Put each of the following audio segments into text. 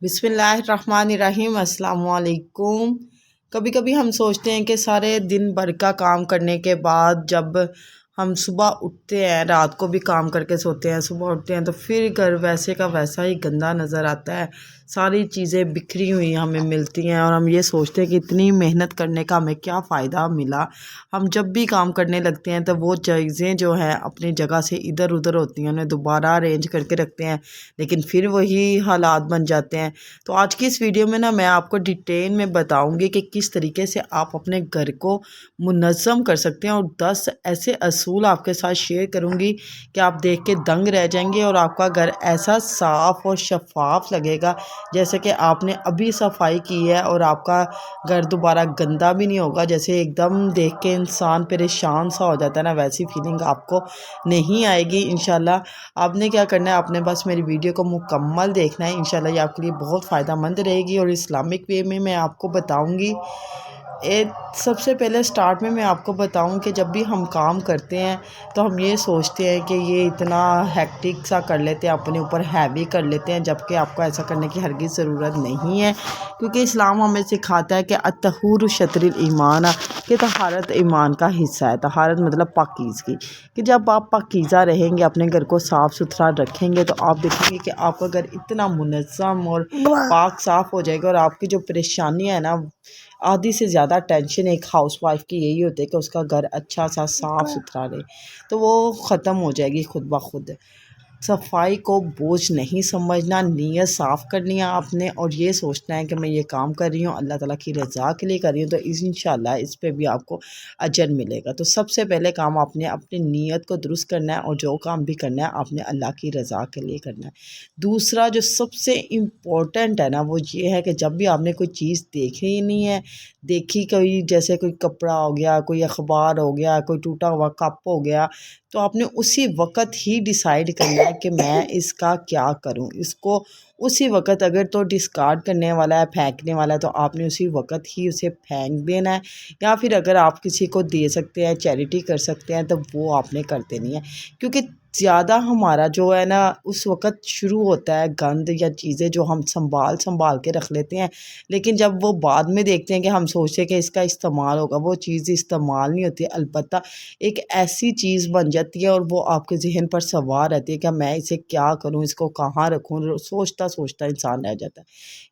बिस्मिल्लाहिर्रहमानिर्रहीम अस्सलाम वालेकुम। कभी कभी हम सोचते हैं कि सारे दिन भर का काम करने के बाद जब हम सुबह उठते हैं, रात को भी काम करके सोते हैं, सुबह उठते हैं तो फिर घर वैसे का वैसा ही गंदा नज़र आता है। सारी चीज़ें बिखरी हुई हमें मिलती हैं और हम ये सोचते हैं कि इतनी मेहनत करने का हमें क्या फ़ायदा मिला। हम जब भी काम करने लगते हैं तो वो चीज़ें जो हैं अपनी जगह से इधर उधर होती हैं, उन्हें दोबारा अरेंज करके रखते हैं, लेकिन फिर वही हालात बन जाते हैं। तो आज की इस वीडियो में ना मैं आपको डिटेल में बताऊंगी कि किस तरीके से आप अपने घर को मुनज़्ज़म कर सकते हैं और 10 ऐसे असूल आपके साथ शेयर करूंगी कि आप देख के दंग रह जाएंगे और आपका घर ऐसा साफ़ और शफाफ लगेगा जैसे कि आपने अभी सफाई की है, और आपका घर दोबारा गंदा भी नहीं होगा। जैसे एकदम देख के इंसान परेशान सा हो जाता है ना, वैसी फीलिंग आपको नहीं आएगी इंशाल्लाह। आपने क्या करना है, आपने बस मेरी वीडियो को मुकम्मल देखना है। इंशाल्लाह ये आपके लिए बहुत फ़ायदेमंद रहेगी और इस्लामिक वे में मैं आपको बताऊंगी। सबसे पहले स्टार्ट में मैं आपको बताऊं कि जब भी हम काम करते हैं तो हम ये सोचते हैं कि ये इतना हेक्टिक सा कर लेते हैं, अपने ऊपर हैवी कर लेते हैं, जबकि आपको ऐसा करने की हरगिज़ ज़रूरत नहीं है। क्योंकि इस्लाम हमें सिखाता है कि अत्तहूर शत्रुल ईमान, कि तहारत ईमान का हिस्सा है। तहारत मतलब पाकीज़गी, कि जब आप पाकीज़ा रहेंगे, अपने घर को साफ़ सुथरा रखेंगे तो आप देखेंगे कि आपका घर इतना मुनज़्ज़म और पाक साफ़ हो जाएगा। और आपकी जो परेशानियाँ है ना, आधी से ज़्यादा टेंशन एक हाउसवाइफ की यही होती है कि उसका घर अच्छा सा साफ़ सुथरा रहे, तो वो ख़त्म हो जाएगी खुद ब खुद। सफाई को बोझ नहीं समझना, नीयत साफ़ करनी है आपने और ये सोचना है कि मैं ये काम कर रही हूँ अल्लाह ताला की रज़ा के लिए कर रही हूँ, तो इंशाल्लाह इस पे भी आपको अजर मिलेगा। तो सबसे पहले काम आपने अपनी नीयत को दुरुस्त करना है और जो काम भी करना है आपने अल्लाह की रज़ा के लिए करना है। दूसरा जो सबसे इम्पोर्टेंट है ना, वो ये है कि जब भी आपने कोई चीज़ देखी नहीं है, देखी कोई, जैसे कोई कपड़ा हो गया, कोई अखबार हो गया, कोई टूटा हुआ कप हो गया, तो आपने उसी वक़्त ही डिसाइड करना है कि मैं इसका क्या करूं। इसको उसी वक़्त, अगर तो डिस्कार्ड करने वाला है, फेंकने वाला है, तो आपने उसी वक़्त ही उसे फेंक देना है। या फिर अगर आप किसी को दे सकते हैं, चैरिटी कर सकते हैं, तो वो आपने कर देनी है। क्योंकि ज़्यादा हमारा जो है ना उस वक़्त शुरू होता है गंद या चीज़ें जो हम संभाल संभाल के रख लेते हैं, लेकिन जब वो बाद में देखते हैं कि हम सोचते हैं कि इसका इस्तेमाल होगा, वो चीज़ इस्तेमाल नहीं होती। अलबत्ता एक ऐसी चीज़ बन जाती है और वो आपके ज़हन पर सवार रहती है कि मैं इसे क्या करूँ, इसको कहाँ रखूँ, सोचता सोचता इंसान रह जाता है।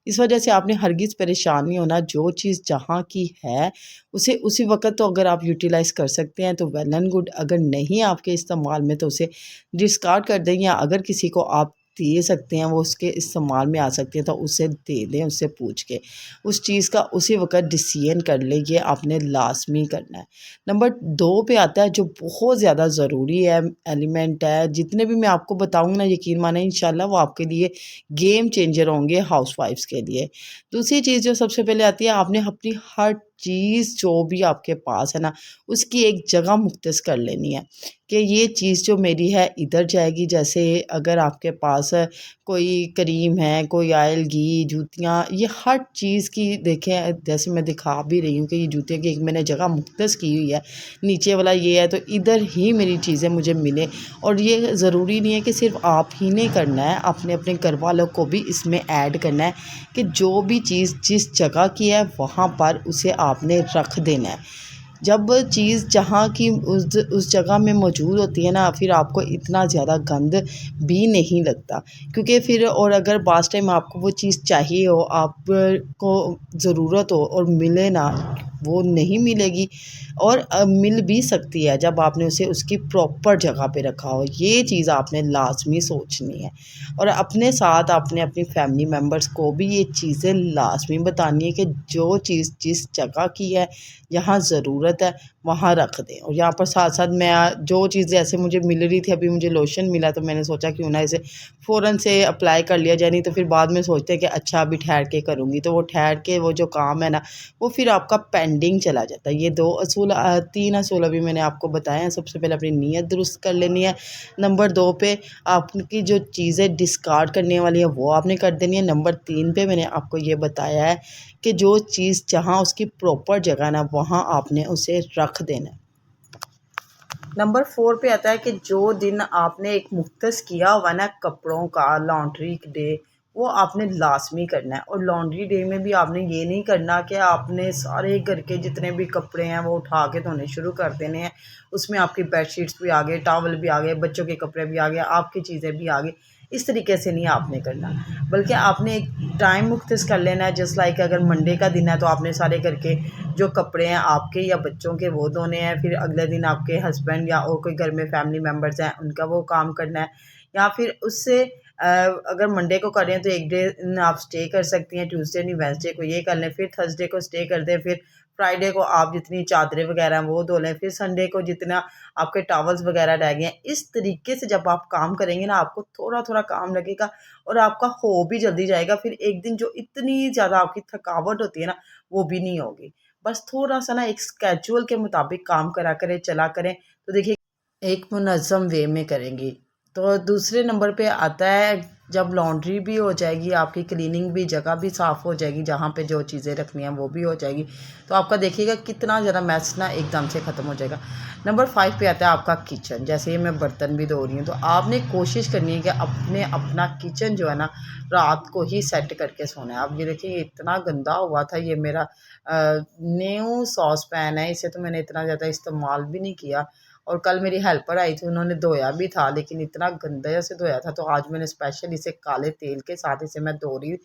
इस वजह से आपने हरगिज़ परेशान नहीं होना, जो चीज़ जहाँ की है उसे उसी वक़्त तो अगर आप यूटिलाइज़ कर सकते हैं तो वेल एंड गुड, अगर नहीं आपके इस्तेमाल में तो उसे डिस्कार्ड कर दें, या अगर किसी को आप दे सकते हैं, वो उसके इस्तेमाल में आ सकते हैं, तो उसे दे दें, उससे पूछ के उस चीज़ का उसी वक़्त डिसीजन कर लें। ये आपने लाज़मी करना है। नंबर 2 पे आता है जो बहुत ज़्यादा ज़रूरी है, एलिमेंट है। जितने भी मैं आपको बताऊँगी ना, यकीन माने इंशाल्लाह वो आपके लिए गेम चेंजर होंगे हाउसवाइफ्स के लिए। दूसरी चीज़ जो सबसे पहले आती है, आपने अपनी हर चीज़ जो भी आपके पास है ना, उसकी एक जगह मुख्तस कर लेनी है कि ये चीज़ जो मेरी है इधर जाएगी। जैसे अगर आपके पास कोई क्रीम है, कोई ऑयल, घी, जूतियाँ, ये हर चीज़ की देखें, जैसे मैं दिखा भी रही हूँ कि ये जूतियों की एक मैंने जगह मुख्तस की हुई है। नीचे वाला ये है तो इधर ही मेरी चीज़ें मुझे मिले। और ये ज़रूरी नहीं है कि सिर्फ आप ही ने करना है, अपने अपने घर वालों को भी इसमें ऐड करना है कि जो भी चीज़ जिस जगह की है वहाँ पर उसे आपने रख देना है। जब चीज़ जहाँ की उस जगह में मौजूद होती है ना, फिर आपको इतना ज़्यादा गंद भी नहीं लगता। क्योंकि फिर, और अगर बास टाइम आपको वो चीज़ चाहिए हो, आपको ज़रूरत हो और मिले ना, वो नहीं मिलेगी। और मिल भी सकती है जब आपने उसे उसकी प्रॉपर जगह पे रखा हो। ये चीज़ आपने लाज़मी सोचनी है। और अपने साथ आपने अपनी फैमिली मेम्बर्स को भी ये चीज़ें लाज़मी बतानी है कि जो चीज़ जिस जगह की है, जहाँ ज़रूरत है वहाँ रख दें। और यहाँ पर साथ साथ मैं जो चीज़ जैसे मुझे मिल रही थी, अभी मुझे लोशन मिला तो मैंने सोचा क्यों ना इसे फ़ौरन से अप्लाई कर लिया जाए, नहीं तो फिर बाद में सोचते हैं कि अच्छा अभी ठहर के करूँगी, तो वो ठहर के वो जो काम है ना वो फिर आपका पेंडिंग चला जाता है। ये 3 असूल अभी मैंने आपको बताए हैं। सबसे पहले अपनी नीयत दुरुस्त कर लेनी है। नंबर 2 पे आपकी जो चीज़ें डिस्कार्ड करने वाली है वो आपने कर देनी है। नंबर 3 पे मैंने आपको ये बताया है कि जो चीज़ जहाँ उसकी प्रॉपर जगह है ना, वहाँ आपने उसे रख देना है। नंबर 4 पे आता है कि जो दिन आपने एक मुख्तस किया हुआ ना कपड़ों का, लॉन्ड्री डे, वो आपने लाज़मी करना है। और लॉन्ड्री डे में भी आपने ये नहीं करना कि आपने सारे घर के जितने भी कपड़े हैं वो उठा के धोने शुरू कर देने हैं। उसमें आपकी बेडशीट्स भी आ गए, टॉवल भी आ गए, बच्चों के कपड़े भी आ गए, आपकी चीज़ें भी आ गई। इस तरीके से नहीं आपने करना, बल्कि आपने एक टाइम मुख्तस कर लेना है। जस्ट लाइक अगर मंडे का दिन है तो आपने सारे घर के जो कपड़े हैं आपके या बच्चों के वो धोने हैं। फिर अगले दिन आपके हस्बैंड या और कोई घर में फैमिली मेम्बर्स हैं उनका वो काम करना है। या फिर उससे अगर मंडे को कर रहे हैं तो एक डे आप स्टे कर सकती हैं, ट्यूसडे नहीं वेडनेसडे को ये कर लें, फिर थर्सडे को स्टे कर दें, फिर फ्राइडे को आप जितनी चादरें वगैरह हैं वो धो लें, फिर संडे को जितना आपके टॉवल्स वगैरह रह गए हैं। इस तरीके से जब आप काम करेंगे ना, आपको थोड़ा थोड़ा काम लगेगा और आपका हो भी जल्दी जाएगा। फिर एक दिन जो इतनी ज़्यादा आपकी थकावट होती है ना, वो भी नहीं होगी। बस थोड़ा सा ना एक स्केड्यूल के मुताबिक काम करा करें, चला करें, तो देखिए एक मुनज़्ज़म वे में करेंगी। तो दूसरे नंबर पे आता है जब लॉन्ड्री भी हो जाएगी, आपकी क्लीनिंग भी, जगह भी साफ़ हो जाएगी, जहाँ पे जो चीज़ें रखनी हैं वो भी हो जाएगी, तो आपका देखिएगा कितना ज़्यादा मैस ना एकदम से ख़त्म हो जाएगा। नंबर 5 पे आता है आपका किचन। जैसे ये मैं बर्तन भी धो रही हूँ, तो आपने कोशिश करनी है कि अपने अपना किचन जो है ना रात को ही सेट करके सोना है। अब ये देखिए इतना गंदा हुआ था, ये मेरा न्यू सॉस पैन है, इसे तो मैंने इतना ज़्यादा इस्तेमाल भी नहीं किया। और कल मेरी हेल्पर आई थी, उन्होंने धोया भी था, लेकिन इतना गंदा से धोया था, तो आज मैंने स्पेशल इसे काले तेल के साथ इसे मैं धो रही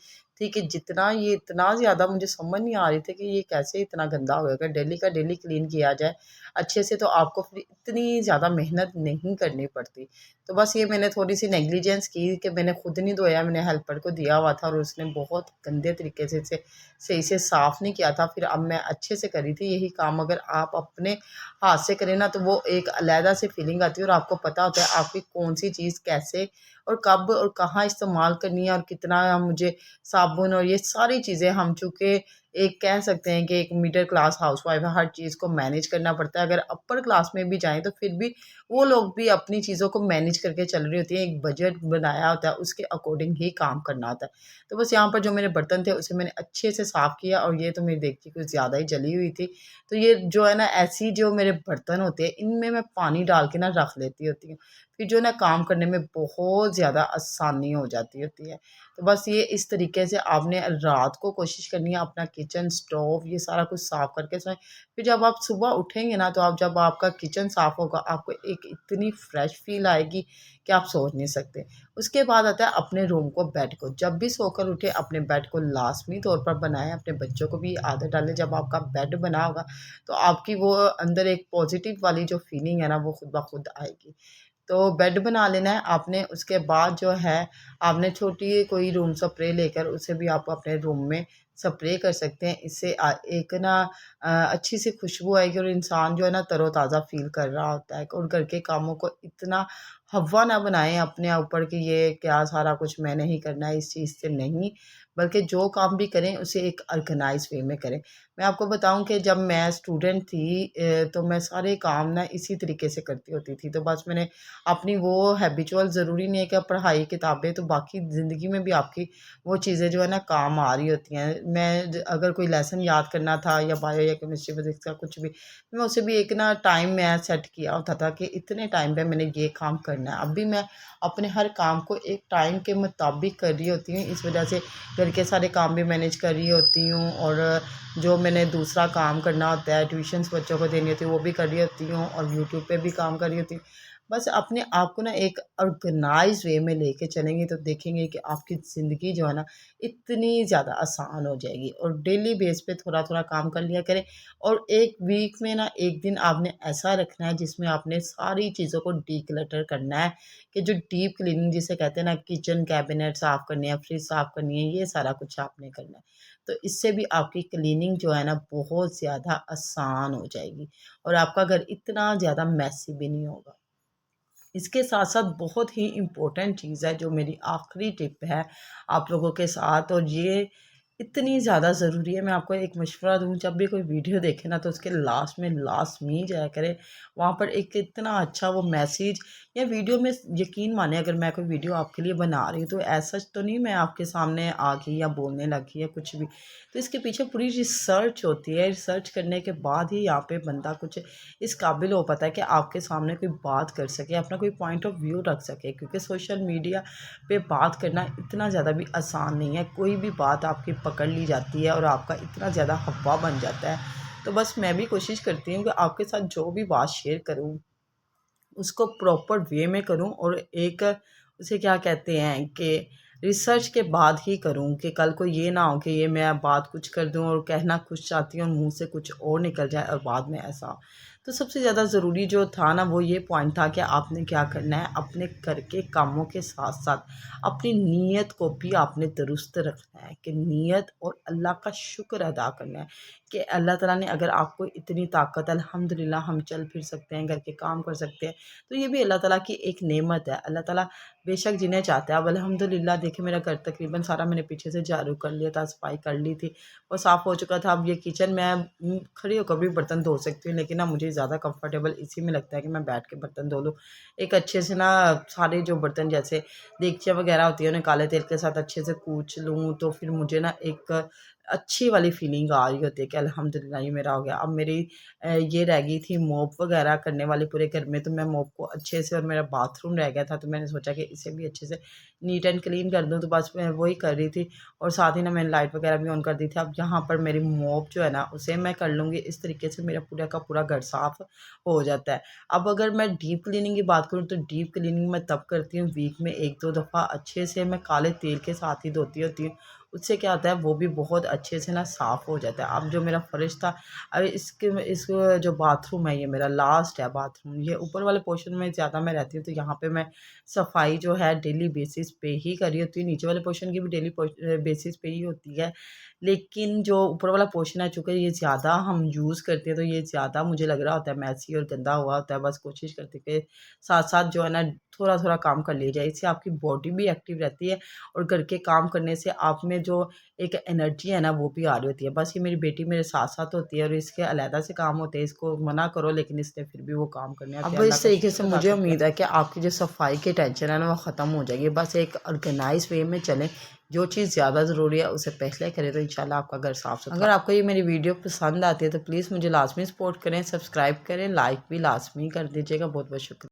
थी कि जितना ये इतना ज़्यादा मुझे समझ नहीं आ रही थी कि ये कैसे इतना गंदा हो गया। डेली का डेली क्लीन किया जाए अच्छे से तो आपको फिर इतनी ज़्यादा मेहनत नहीं करनी पड़ती। तो बस ये मैंने थोड़ी-सी नेग्लिजेंस की कि मैंने खुद नहीं धोया, मैंने हेल्पर को दिया हुआ था और उसने बहुत गंदे तरीके से इसे सही से साफ़ नहीं किया था। फिर अब मैं अच्छे से करी थी। यही काम अगर आप अपने हाथ से करें ना, तो वो एक अलहदा सी फीलिंग आती है और आपको पता होता है आपकी कौन-सी चीज़ कैसे और कब और कहाँ इस्तेमाल करनी है और कितना मुझे साबुन और ये सारी चीज़ें, हम चूँकि एक कह सकते हैं कि एक मिडल क्लास हाउसवाइफ़ है, हर चीज़ को मैनेज करना पड़ता है। अगर अपर क्लास में भी जाएँ तो फिर भी वो लोग भी अपनी चीज़ों को मैनेज करके चल रही होती हैं। एक बजट बनाया होता है, उसके अकॉर्डिंग ही काम करना होता है। तो बस यहाँ पर जो मेरे बर्तन थे उसे मैंने अच्छे से साफ़ किया और ये तो मेरी देगची कुछ ज़्यादा ही जली हुई थी। तो ये जो है ना ऐसी जो मेरे बर्तन होते हैं इनमें मैं पानी डाल के ना रख लेती होती हूँ। फिर जो है ना काम करने में बहुत ज़्यादा आसानी हो जाती होती है। तो बस ये इस तरीके से आपने रात को कोशिश करनी है अपना किचन, स्टोव ये सारा कुछ साफ़ करके सोएं। फिर जब आप सुबह उठेंगे ना, तो आप जब आपका किचन साफ़ होगा आपको एक इतनी फ्रेश फ़ील आएगी कि आप सोच नहीं सकते। उसके बाद आता है अपने रूम को, बेड को। जब भी सोकर उठे अपने बेड को लाज़मी तौर पर बनाएँ, अपने बच्चों को भी आदत डालें। जब आपका बेड बना होगा तो आपकी वो अंदर एक पॉज़िटिव वाली जो फ़ीलिंग है ना वो खुद ब खुद आएगी। तो बेड बना लेना है आपने। उसके बाद जो है आपने छोटी कोई रूम स्प्रे लेकर उसे भी आप अपने रूम में स्प्रे कर सकते हैं। इससे एक ना अच्छी सी खुशबू आएगी और इंसान जो है ना तरोताज़ा फ़ील कर रहा होता है। और घर के कामों को इतना हव्वा ना बनाएँ अपने ऊपर कि ये क्या सारा कुछ मैंने ही करना है, इस चीज़ से नहीं, बल्कि जो काम भी करें उसे एक ऑर्गेनाइज़ वे में करें। मैं आपको बताऊँ कि जब मैं स्टूडेंट थी तो मैं सारे काम ना इसी तरीके से करती होती थी। तो बस मैंने अपनी वो हैबिचुअल, ज़रूरी नहीं है कि पढ़ाई किताबें, तो बाकी ज़िंदगी में भी आपकी वो चीज़ें जो है ना काम आ रही होती हैं। मैं अगर कोई लेसन याद करना था या बायो या केमिस्ट्री फिजिक्स का कुछ भी, मैं उसे भी एक ना टाइम मैं सेट किया होता था कि इतने टाइम पे मैंने ये काम करना है। अब भी मैं अपने हर काम को एक टाइम के मुताबिक कर रही होती हूँ। इस वजह से घर के सारे काम भी मैनेज कर रही होती हूँ और जो मैंने दूसरा काम करना होता है, ट्यूशन्स बच्चों को देनी होती है, वो भी कर रही होती हूँ और यूट्यूब पे भी काम कर रही होती हूँ। बस अपने आप को ना एक ऑर्गेनाइज़ वे में लेके चलेंगे तो देखेंगे कि आपकी ज़िंदगी जो है ना इतनी ज़्यादा आसान हो जाएगी। और डेली बेस पे थोड़ा-थोड़ा काम कर लिया करें और एक वीक में ना एक दिन आपने ऐसा रखना है जिसमें आपने सारी चीज़ों को डिक्लटर करना है, कि जो डीप क्लीनिंग जिसे कहते हैं ना, किचन कैबिनेट साफ़ करनी है, फ्रिज साफ़ करनी है, ये सारा कुछ आपने करना है। तो इससे भी आपकी क्लीनिंग जो है ना बहुत ज़्यादा आसान हो जाएगी और आपका घर इतना ज़्यादा मेसी भी नहीं होगा। इसके साथ-साथ बहुत ही इम्पोर्टेंट चीज़ है जो मेरी आखिरी टिप है आप लोगों के साथ, और ये इतनी ज़्यादा ज़रूरी है। मैं आपको एक मशवरा दूँ, जब भी कोई वीडियो देखे ना तो उसके लास्ट में लाज़मी जाया करें, वहाँ पर एक इतना अच्छा वो मैसेज या वीडियो में, यकीन माने अगर मैं कोई वीडियो आपके लिए बना रही हूँ तो ऐसा तो नहीं मैं आपके सामने आ गई या बोलने लगी या कुछ भी। तो इसके पीछे पूरी रिसर्च होती है, रिसर्च करने के बाद ही यहाँ पे बंदा कुछ इस काबिल हो पाता है कि आपके सामने कोई बात कर सके, अपना कोई पॉइंट ऑफ व्यू रख सके। क्योंकि सोशल मीडिया पे बात करना इतना ज़्यादा भी आसान नहीं है, कोई भी बात आपकी पकड़ ली जाती है और आपका इतना ज़्यादा हवा बन जाता है। तो बस मैं भी कोशिश करती हूँ कि आपके साथ जो भी बात शेयर करूँ उसको प्रॉपर वे में करूँ, और एक उसे क्या कहते हैं कि रिसर्च के बाद ही करूँ, कि कल को ये ना हो कि ये मैं बात कुछ कर दूँ और कहना कुछ चाहती हूँ और मुँह से कुछ और निकल जाए और बाद में ऐसा हो। तो सबसे ज़्यादा ज़रूरी जो था ना वो ये पॉइंट था कि आपने क्या करना है, अपने घर के कामों के साथ-साथ अपनी नीयत को भी आपने दुरुस्त रखना है, कि नीयत और अल्लाह का शुक्र अदा करना है कि अल्लाह ताला ने अगर आपको इतनी ताकत, अल्हम्दुलिल्लाह हम चल फिर सकते हैं, घर के काम कर सकते हैं, तो ये भी अल्लाह ताला की एक नेमत है। अल्लाह ताला बेशक जिन्हें चाहता है। अब अल्हम्दुलिल्लाह देखिए मेरा घर तकरीबन सारा मैंने पीछे से झाड़ू कर लिया था, सफाई कर ली थी, वो साफ़ हो चुका था। अब ये किचन में खड़ी होकर भी बर्तन धो सकती हूँ, लेकिन ना मुझे ज़्यादा कंफर्टेबल इसी में लगता है कि मैं बैठ के बर्तन धो लूँ। एक अच्छे से ना सारे जो बर्तन जैसे देगचियाँ वगैरह होती है उन्हें काले तेल के साथ अच्छे से कूच लूँ, तो फिर मुझे ना एक अच्छी वाली फीलिंग आ रही होती है कि अल्हम्दुलिल्लाह ये मेरा हो गया। अब मेरी ये रह गई थी मॉप वगैरह करने वाली पूरे घर में, तो मैं मॉप को अच्छे से, और मेरा बाथरूम रह गया था तो मैंने सोचा कि इसे भी अच्छे से नीट एंड क्लीन कर दूँ, तो बस मैं वही कर रही थी। और साथ ही ना मैंने लाइट वगैरह भी ऑन कर दी थी। अब यहाँ पर मेरी मॉप जो है ना उसे मैं कर लूँगी, इस तरीके से मेरा पूरा का पूरा घर साफ़ हो जाता है। अब अगर मैं डीप क्लीनिंग की बात करूँ तो डीप क्लीनिंग मैं तब करती हूँ वीक में 1-2 दफ़ा अच्छे से मैं काले तेल के साथ ही धोती होती हूँ। उससे क्या होता है वो भी बहुत अच्छे से ना साफ़ हो जाता है। अब जो मेरा फ़र्श था, अब इसके इस जो बाथरूम है ये मेरा लास्ट है बाथरूम, ये ऊपर वाले पोर्शन में ज़्यादा मैं रहती हूँ तो यहाँ पे मैं सफाई जो है डेली बेसिस पे ही कर रही होती हूँ। नीचे वाले पोर्शन की भी डेली बेसिस पे ही होती है, लेकिन जो ऊपर वाला पोर्शन है चूँकि ये ज़्यादा हम यूज़ करते हैं तो ये ज़्यादा मुझे लग रहा होता है मैसी और गंदा हुआ होता है। बस कोशिश करते हैं कि साथ-साथ जो है ना थोड़ा-थोड़ा काम कर लिया जाए। इससे आपकी बॉडी भी एक्टिव रहती है और घर के काम करने से आप में जो एक एनर्जी है ना वो भी आ रही होती है। बस ये मेरी बेटी मेरे साथ-साथ होती है और इसके अलहदा से काम होते हैं, इसको मना करो लेकिन इसने फिर भी वो काम करने होते हैं। अब इस तरीके से मुझे उम्मीद है कि आपकी जो सफाई की टेंशन है ना वो ख़त्म हो जाएगी। बस एक ऑर्गेनाइज़ वे में चलें, जो चीज़ ज़्यादा ज़रूरी है उसे पहले करें तो इंशाल्लाह आपका घर साफ़-सुथरा। अगर आपको ये मेरी वीडियो पसंद आती है तो प्लीज़ मुझे लाज़मी सपोर्ट करें, सब्सक्राइब करें, लाइक भी लाज़मी कर दीजिएगा। बहुत-बहुत शुक्रिया।